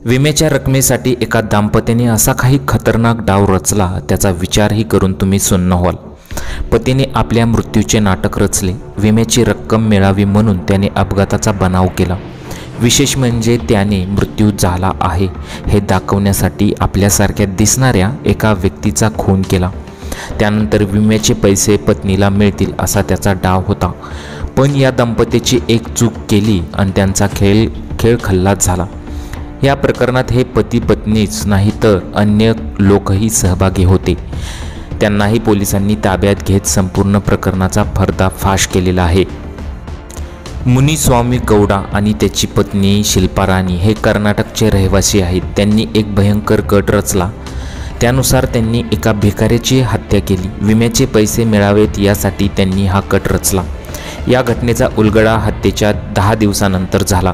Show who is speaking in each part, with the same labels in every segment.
Speaker 1: विम्याच्या रकमेसाठी एका दाम्पत्याने असा काही खतरनाक डाव रचला त्याचा विचारही करून तुम्ही सुन्न व्हाल। पतीने आपल्या मृत्यूचे नाटक रचले। विम्याची रक्कम मिळावी म्हणून त्याने अपघाताचा बनाव केला। विशेष म्हणजे त्याने मृत्यू झाला आहे हे दाखवण्यासाठी आपल्यासारख्या दिसणाऱ्या एका व्यक्तीचा खून केला। त्यानंतर विम्याचे पैसे पत्नीला मिळतील असा त्याचा डाव होता। पण या दंपतीची एक चूक केली आणि त्यांचा खेळ खल्लास झाला। या प्रकरणात हे पती पत्नीच नाही तर अन्य लोकही सहभागी होते। त्यांनाही पोलिसांनी ताब्यात घेत संपूर्ण प्रकरणाचा पर्दाफाश केलेला आहे। मुनिस्वामी गौडा आणि त्याची पत्नी शिल्पा राणी हे कर्नाटकचे रहिवासी आहेत। त्यांनी एक भयंकर गट रचला। त्यानुसार त्यांनी एका भिकाऱ्याची हत्या केली। विम्याचे पैसे मिळावेत यासाठी त्यांनी हा कट रचला। या घटनेचा उलगडा हत्येच्या 10 दिवसानंतर झाला।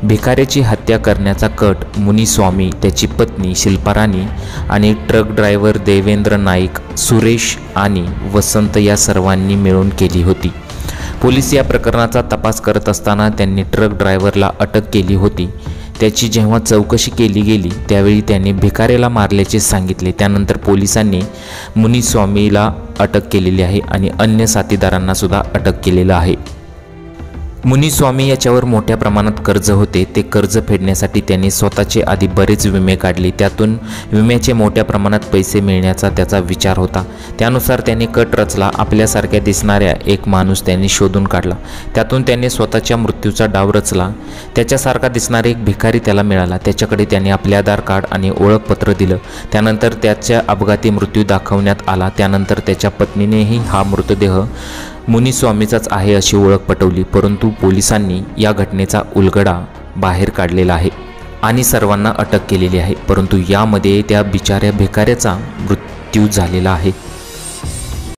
Speaker 1: भिकाऱ्याची हत्या करण्याचा कट मुनिस्वामी, त्याची पत्नी शिल्पा राणी आणि ट्रक ड्रायव्हर देवेंद्र नाईक, सुरेश आणि वसंत या सर्वांनी मिळून केली होती। पोलीस या प्रकरणाचा तपास करत असताना त्यांनी ट्रक ड्रायव्हरला अटक केली होती। त्याची जेव्हा चौकशी केली गेली त्यावेळी त्याने भिकाऱ्याला मारल्याचे सांगितले। त्यानंतर पोलिसांनी मुनिस्वामीला अटक केलेली आहे आणि अन्य साथीदारांना सुद्धा अटक केलेलं आहे। मुनिस्वामी याच्यावर मोठ्या प्रमाणात कर्ज होते। ते कर्ज फेडण्यासाठी त्याने स्वतःचे आधी बरेच विमे काढले। त्यातून विम्याचे मोठ्या प्रमाणात पैसे मिळण्याचा त्याचा विचार होता। त्यानुसार त्याने कट रचला। आपल्यासारख्या दिसणाऱ्या एक माणूस त्याने शोधून काढला। त्यातून त्याने स्वतःच्या मृत्यूचा डाव रचला। त्याच्यासारखा दिसणारा एक भिकारी त्याला मिळाला। त्याच्याकडे त्याने आपले आधार कार्ड आणि ओळखपत्र दिलं। त्यानंतर त्याच्या अपघाती मृत्यू दाखवण्यात आला। त्यानंतर त्याच्या पत्नीनेही हा मृतदेह मुनिस्वामीचाच आहे अशी ओळख पटवली। परंतु पोलिसांनी या घटनेचा उलगडा बाहेर काढलेला आहे आणि सर्वांना अटक केलेली आहे। परंतु यामध्ये त्या बिचाऱ्या भिकाऱ्याचा मृत्यू झालेला आहे।